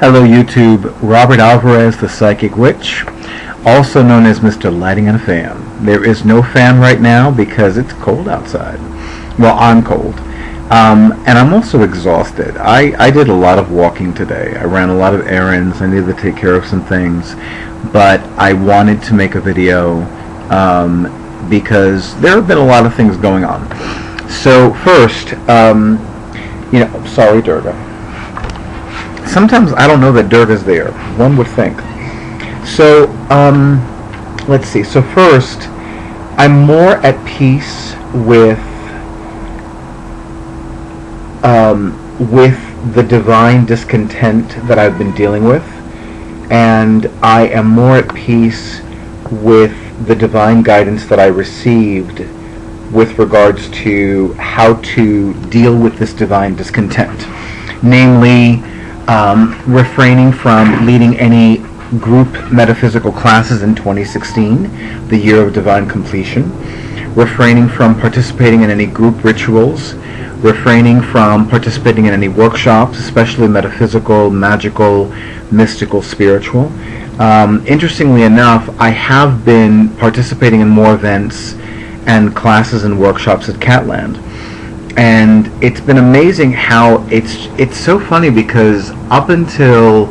Hello YouTube, Robert Alvarez, the Psychic Witch, also known as Mr. Lighting and a Fan. There is no fan right now because it's cold outside. Well, I'm cold. And I'm also exhausted. I did a lot of walking today. I ran a lot of errands. I needed to take care of some things. But I wanted to make a video because there have been a lot of things going on. So first, sorry Durga. Sometimes I don't know that Durga's there. One would think. So, let's see. So first, I'm more at peace with the divine discontent that I've been dealing with, and I am more at peace with the divine guidance that I received with regards to how to deal with this divine discontent, namely refraining from leading any group metaphysical classes in 2016, the year of divine completion, refraining from participating in any group rituals, refraining from participating in any workshops, especially metaphysical, magical, mystical, spiritual. Interestingly enough, I have been participating in more events and classes and workshops at Catland. And it's been amazing how it's so funny, because up until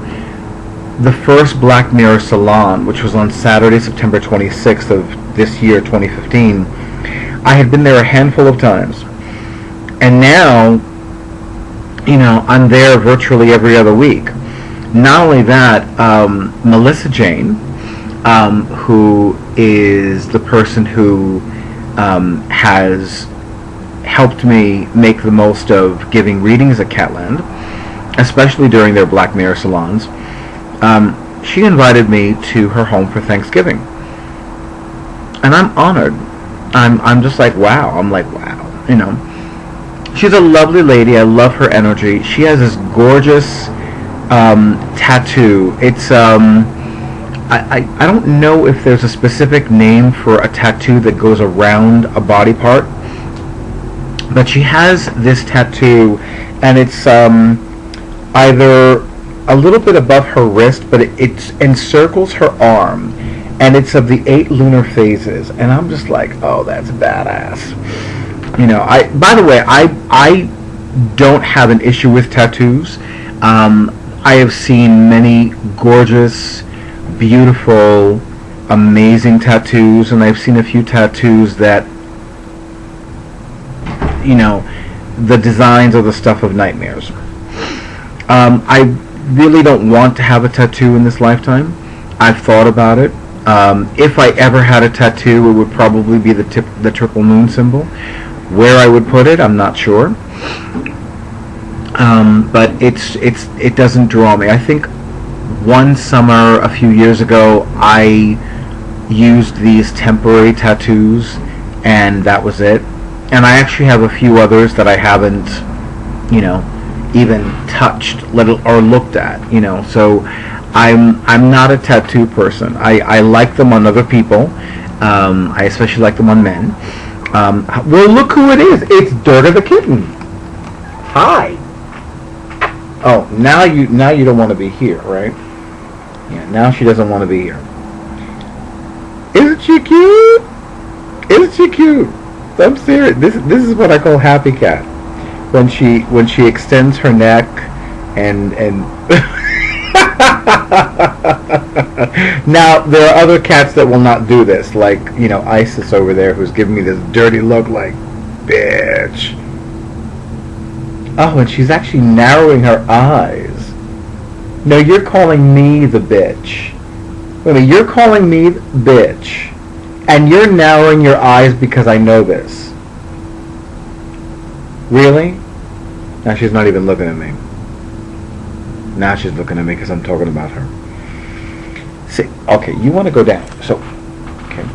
the first Black Mirror Salon, which was on Saturday, September 26th of this year, 2015, I had been there a handful of times. And now, I'm there virtually every other week. Not only that, Melissa Jane, who is the person who has helped me make the most of giving readings at Catland, especially during their Black Mirror salons. She invited me to her home for Thanksgiving, and I'm honored. I'm just like, wow. I'm like, wow. She's a lovely lady. I love her energy. She has this gorgeous tattoo. It's I don't know if there's a specific name for a tattoo that goes around a body part, but she has this tattoo, and it's either a little bit above her wrist, but it encircles her arm, and it's of the 8 lunar phases, and I'm just like, oh, that's badass. By the way, I don't have an issue with tattoos. I have seen many gorgeous, beautiful, amazing tattoos, and I've seen a few tattoos that, the designs are the stuff of nightmares. I really don't want to have a tattoo in this lifetime. I've thought about it. If I ever had a tattoo, it would probably be the triple moon symbol. Where I would put it, I'm not sure. But it doesn't draw me. I think one summer a few years ago, I used these temporary tattoos, and that was it. And I actually have a few others that I haven't, even touched or looked at. So I'm not a tattoo person. I like them on other people. I especially like them on men. Well, look who it is. It's Durga the kitten. Hi. Oh, now you don't want to be here, right? Yeah, now she doesn't want to be here. Isn't she cute? Isn't she cute? I'm serious. This is what I call happy cat. When she extends her neck and Now there are other cats that will not do this, like Isis over there, who's giving me this dirty look, like, bitch. Oh, and she's actually narrowing her eyes. No, you're calling me the bitch. Wait a minute, you're calling me the bitch, and you're narrowing your eyes because I know this. Really? Now she's not even looking at me. Now she's looking at me because I'm talking about her. See, okay, you want to go down. So, okay.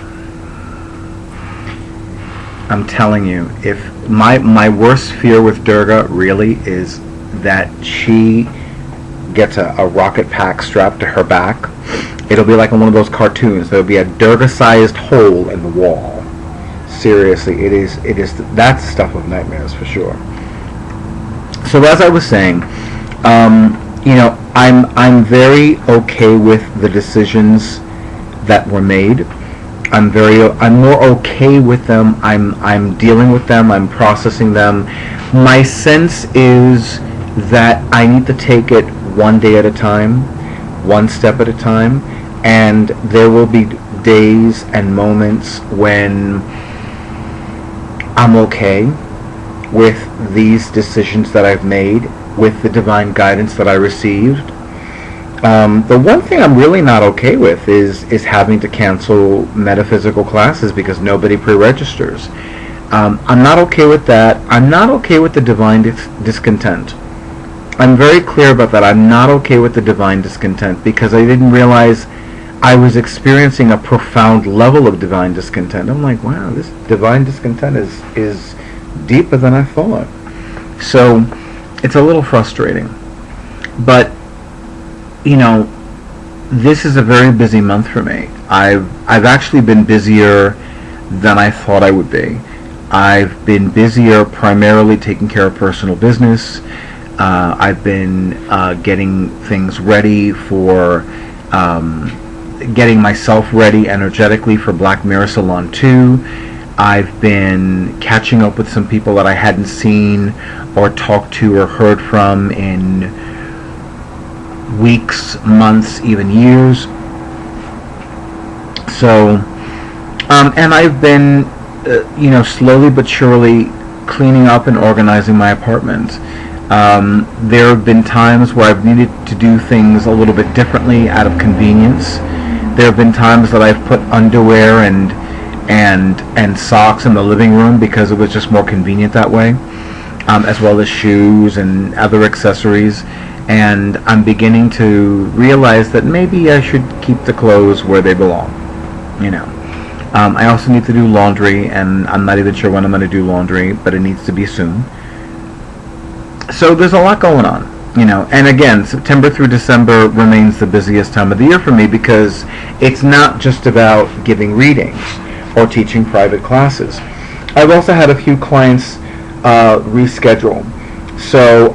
I'm telling you, if my worst fear with Durga really is that she gets a rocket pack strapped to her back. It'll be like in one of those cartoons. There'll be a Durga-sized hole in the wall. Seriously, it is. That's the stuff of nightmares for sure. So as I was saying, I'm very okay with the decisions that were made. I'm more okay with them. I'm dealing with them. I'm processing them. My sense is that I need to take it one day at a time, one step at a time, and there will be days and moments when I'm okay with these decisions that I've made, with the divine guidance that I received. The one thing I'm really not okay with is having to cancel metaphysical classes because nobody pre-registers. I'm not okay with that. I'm not okay with the divine discontent. I'm very clear about that. I'm not okay with the divine discontent because I didn't realize I was experiencing a profound level of divine discontent. I'm like, wow, this divine discontent is deeper than I thought. So it's a little frustrating. But, this is a very busy month for me. I've actually been busier than I thought I would be. I've been busier primarily taking care of personal business. I've been getting things ready for getting myself ready energetically for Black Mirror Salon 2. I've been catching up with some people that I hadn't seen or talked to or heard from in weeks, months, even years. So, and I've been, slowly but surely cleaning up and organizing my apartment. There have been times where I've needed to do things a little bit differently out of convenience. There have been times that I've put underwear and socks in the living room because it was just more convenient that way, as well as shoes and other accessories. And I'm beginning to realize that maybe I should keep the clothes where they belong. I also need to do laundry, and I'm not even sure when I'm going to do laundry, but it needs to be soon. So there's a lot going on, and again, September through December remains the busiest time of the year for me because it's not just about giving readings or teaching private classes. I've also had a few clients reschedule. So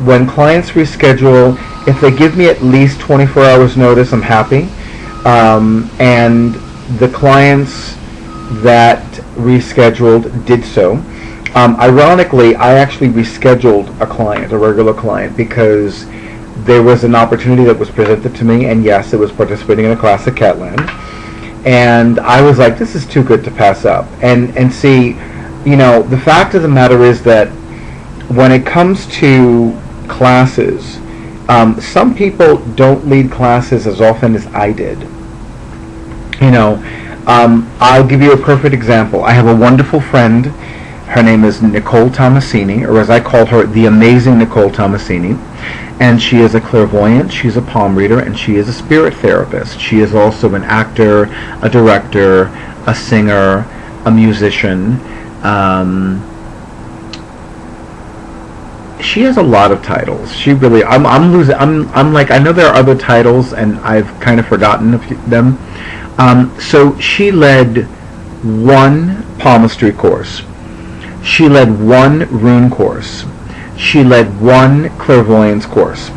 when clients reschedule, if they give me at least 24 hours notice, I'm happy. And the clients that rescheduled did so. Ironically, I actually rescheduled a regular client, because there was an opportunity that was presented to me, and yes, it was participating in a class at Catland. And I was like, this is too good to pass up. And see, the fact of the matter is that when it comes to classes, some people don't lead classes as often as I did. I'll give you a perfect example. I have a wonderful friend. Her name is Nicole Tomasini, or as I call her, the amazing Nicole Tomasini. And she is a clairvoyant, she's a palm reader, and she is a spirit therapist. She is also an actor, a director, a singer, a musician. She has a lot of titles. She really, I'm losing, I'm like, I know there are other titles, and I've kind of forgotten them. So she led one palmistry course. She led one rune course. She led one clairvoyance course.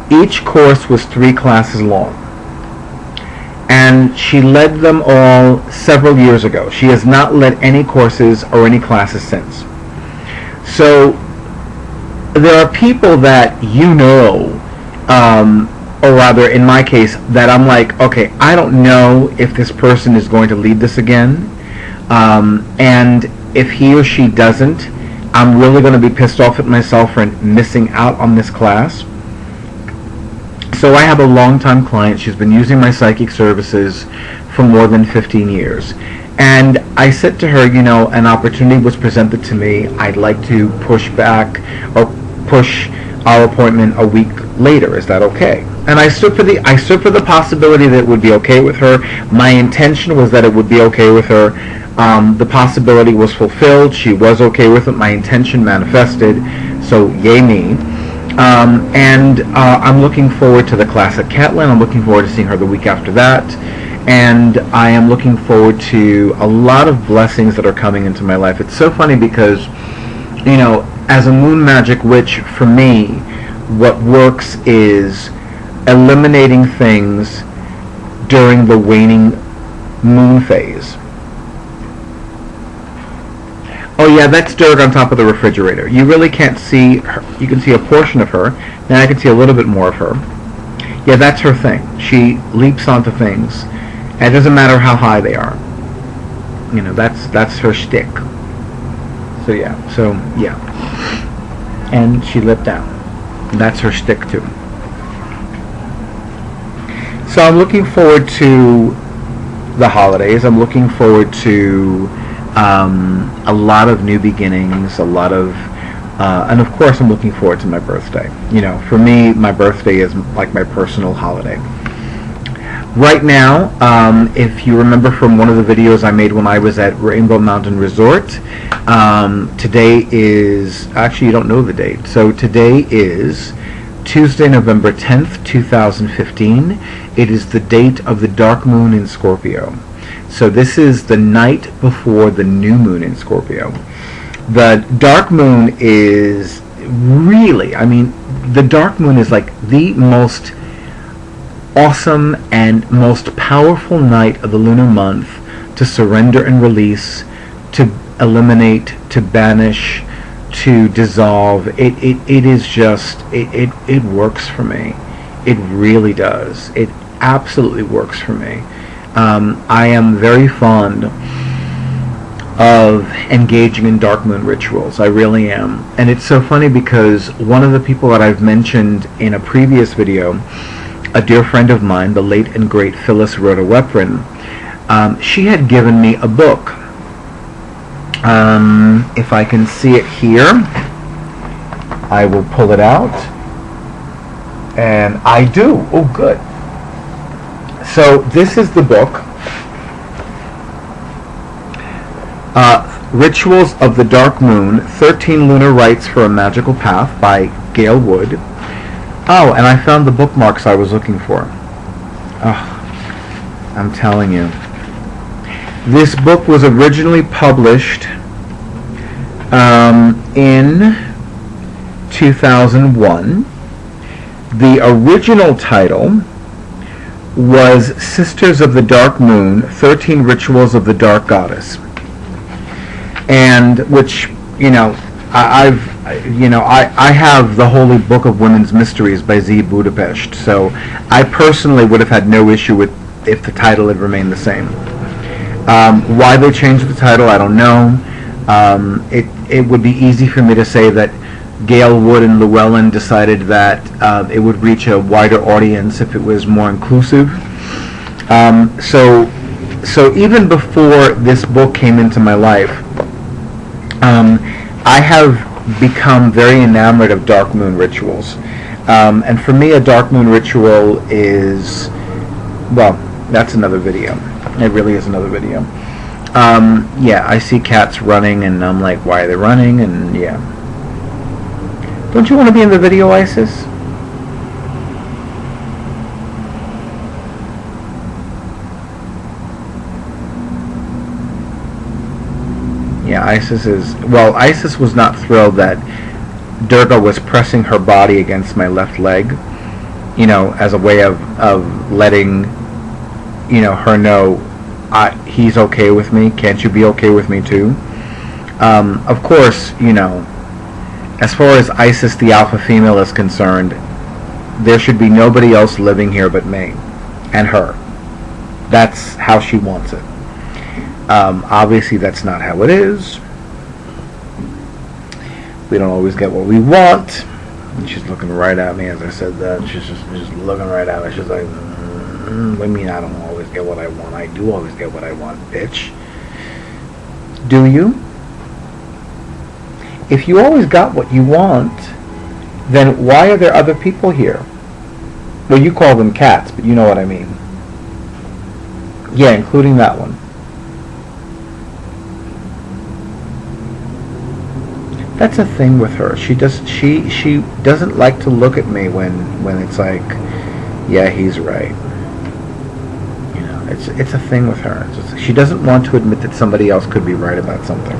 Each course was 3 classes long. And she led them all several years ago. She has not led any courses or any classes since. So there are people that or rather in my case, that I'm like, okay, I don't know if this person is going to lead this again. And if he or she doesn't, I'm really going to be pissed off at myself for missing out on this class. So I have a long-time client. She's been using my psychic services for more than 15 years. And I said to her, an opportunity was presented to me. I'd like to push back or push our appointment a week later. Is that okay? And I stood for the possibility that it would be okay with her. My intention was that it would be okay with her. The possibility was fulfilled. She was okay with it. My intention manifested. So yay me. And I'm looking forward to the class at Catland. I'm looking forward to seeing her the week after that. And I am looking forward to a lot of blessings that are coming into my life. It's so funny because, as a moon magic witch, for me, what works is eliminating things during the waning moon phase. Oh yeah, that's dirt on top of the refrigerator. You really can't see her. You can see a portion of her. Now I can see a little bit more of her. Yeah, that's her thing. She leaps onto things, and it doesn't matter how high they are. You know, that's her shtick. So yeah, and she leapt down. That's her shtick too. So I'm looking forward to the holidays. I'm looking forward to a lot of new beginnings, and of course I'm looking forward to my birthday. You know, for me, my birthday is like my personal holiday. Right now, if you remember from one of the videos I made when I was at Rainbow Mountain Resort, today is, actually you don't know the date, so today is Tuesday, November 10th, 2015. It is the date of the dark moon in Scorpio. So this is the night before the new moon in Scorpio. The dark moon is really, I mean, the dark moon is like the most awesome and most powerful night of the lunar month to surrender and release, to eliminate, to banish, to dissolve. It is just, it works for me. It really does. It absolutely works for me. I am very fond of engaging in dark moon rituals. I really am. And it's so funny because one of the people that I've mentioned in a previous video, a dear friend of mine, the late and great Phyllis Rhoda Weprin, she had given me a book. If I can see it here, I will pull it out. And I do. Oh, good. So this is the book, Rituals of the Dark Moon, 13 Lunar Rites for a Magical Path by Gail Wood. Oh, and I found the bookmarks I was looking for. Oh, I'm telling you. This book was originally published in 2001. The original title was Sisters of the Dark Moon, 13 Rituals of the Dark Goddess. And which, you know, I have the Holy Book of Women's Mysteries by Z. Budapest, so I personally would have had no issue with if the title had remained the same. Why they changed the title, I don't know. It would be easy for me to say that Gail Wood and Llewellyn decided that it would reach a wider audience if it was more inclusive. So even before this book came into my life, I have become very enamored of dark moon rituals. And for me, a dark moon ritual is, well, that's another video. It really is another video. Yeah, I see cats running, and I'm like, why are they running? And yeah. Don't you want to be in the video, Isis? Yeah, Isis was not thrilled that Durga was pressing her body against my left leg, you know, as a way of letting, you know, her know, he's okay with me. Can't you be okay with me too? Of course, you know, as far as Isis, the alpha female, is concerned, there should be nobody else living here but me and her. That's how she wants it. Obviously, that's not how it is. We don't always get what we want. And she's looking right at me as I said that. She's just looking right at me. She's like, what do you mean I don't always get what I want? I do always get what I want, bitch. Do you? If you always got what you want, then why are there other people here? Well, you call them cats, but you know what I mean. Yeah, including that one. That's a thing with her. She doesn't like to look at me when it's like, yeah, he's right. You know, it's a thing with her. She doesn't want to admit that somebody else could be right about something.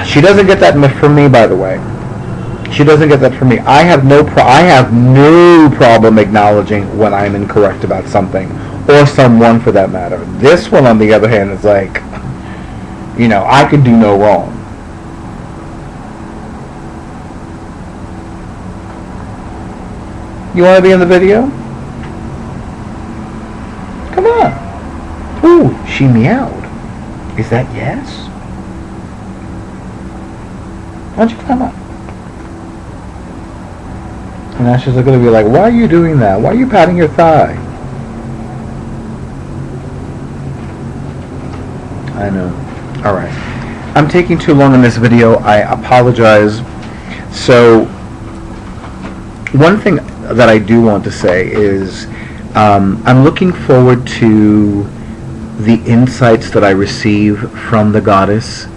She doesn't get that from me, by the way. She doesn't get that from me. I have no problem acknowledging when I'm incorrect about something, or someone for that matter. This one, on the other hand, is like, I can do no wrong. You want to be in the video? Come on. Ooh, she meowed. Is that yes? Why don't you come up? And now she's going to be like, why are you doing that? Why are you patting your thigh? I know. Alright. I'm taking too long in this video. I apologize. So, one thing that I do want to say is I'm looking forward to the insights that I receive from the goddess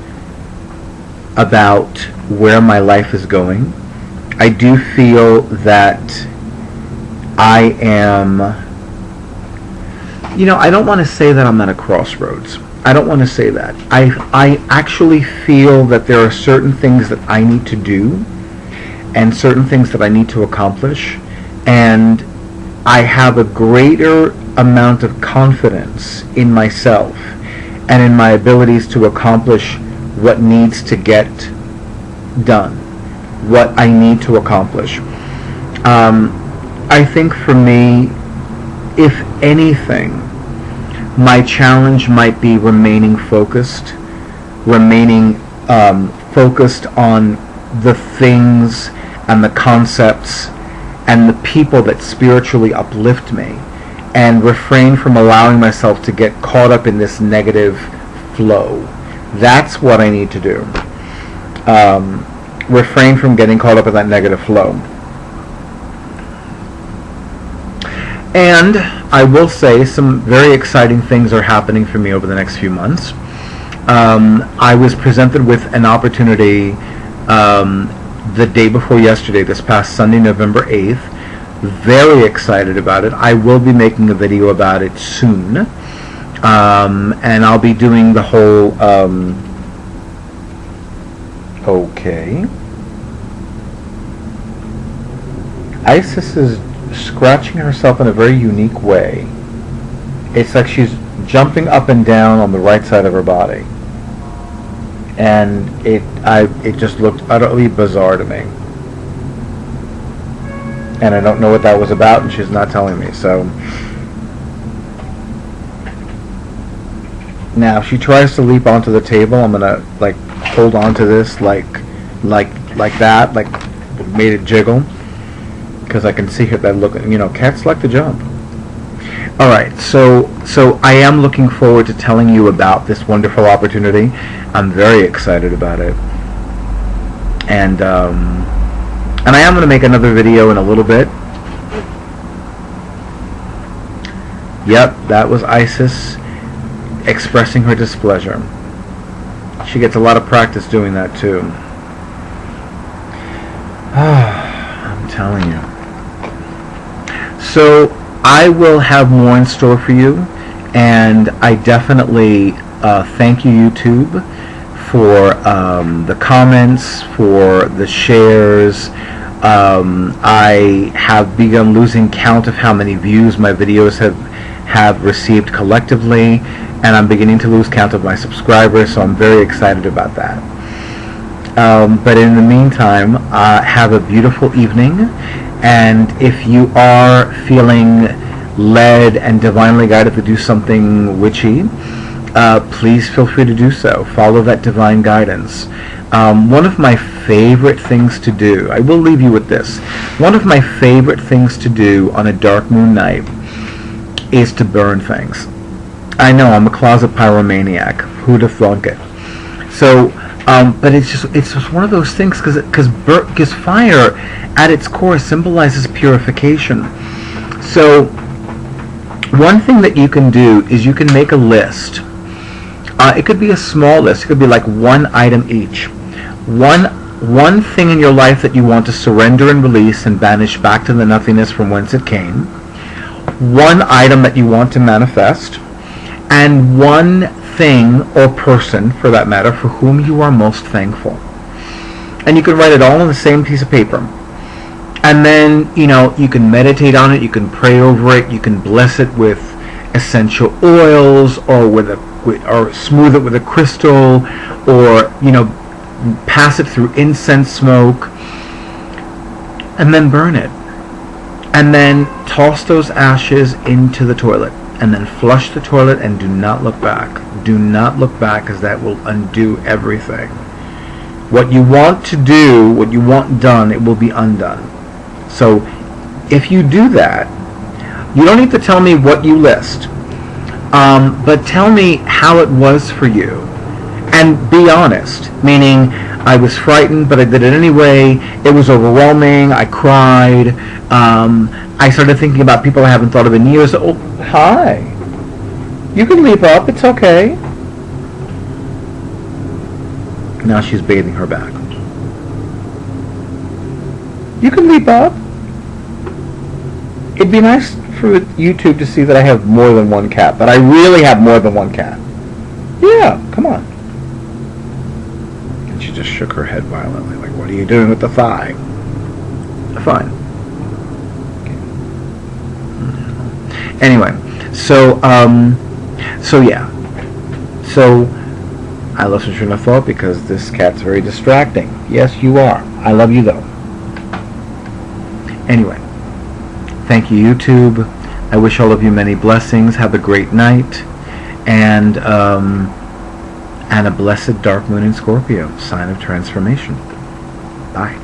about where my life is going. I do feel that I am, I don't want to say that I'm at a crossroads. I don't want to say that. I actually feel that there are certain things that I need to do and certain things that I need to accomplish, and I have a greater amount of confidence in myself and in my abilities to accomplish what needs to get done, what I need to accomplish. I think for me, if anything, my challenge might be remaining focused on the things and the concepts and the people that spiritually uplift me, and refrain from allowing myself to get caught up in this negative flow. That's what I need to do. Refrain from getting caught up in that negative flow. And I will say some very exciting things are happening for me over the next few months. I was presented with an opportunity the day before yesterday, this past Sunday, November 8th. Very excited about it. I will be making a video about it soon. And I'll be doing the whole, okay. Isis is scratching herself in a very unique way. It's like she's jumping up and down on the right side of her body. And it just looked utterly bizarre to me. And I don't know what that was about, and she's not telling me, so. Now, if she tries to leap onto the table, I'm gonna hold on to this like that, made it jiggle, because I can see her that look. Cats like to jump. All right, so I am looking forward to telling you about this wonderful opportunity. I'm very excited about it, and I am going to make another video in a little bit. Yep, that was Isis expressing her displeasure. She gets a lot of practice doing that too. I'm telling you. So I will have more in store for you, and I definitely thank you, YouTube, for the comments, for the shares. I have begun losing count of how many views my videos have received collectively, and I'm beginning to lose count of my subscribers, so I'm very excited about that. But in the meantime, have a beautiful evening, and if you are feeling led and divinely guided to do something witchy, please feel free to do so. Follow that divine guidance. One of my favorite things to do, I will leave you with this, one of my favorite things to do on a dark moon night is to burn things. I know, I'm a closet pyromaniac. Who'd have thunk it? So, but it's just one of those things, because fire at its core symbolizes purification. So one thing that you can do is you can make a list. It could be a small list. It could be like one item each. One thing in your life that you want to surrender and release and banish back to the nothingness from whence it came. One item that you want to manifest. And one thing or person, for that matter, for whom you are most thankful. and you can write it all on the same piece of paper. And then, you can meditate on it, you can pray over it, you can bless it with essential oils, or or smooth it with a crystal, or, pass it through incense smoke, and then burn it. And then toss those ashes into the toilet, and then flush the toilet, and do not look back. Do not look back, because that will undo everything. What you want to do, what you want done, it will be undone. So if you do that, you don't need to tell me what you list, but tell me how it was for you. And be honest, meaning I was frightened, but I did it anyway. It was overwhelming. I cried. I started thinking about people I haven't thought of in years. Oh, hi. You can leap up. It's okay. Now she's bathing her back. You can leap up. It'd be nice for YouTube to see that I have more than one cat, but I really have more than one cat. Yeah, come on. And she just shook her head violently, like, what are you doing with the thigh? Fine. Okay. Anyway, so yeah. So, I lost my train of thought because this cat's very distracting. Yes, you are. I love you, though. Anyway. Thank you, YouTube. I wish all of you many blessings. Have a great night, and a blessed dark moon in Scorpio, sign of transformation. Bye.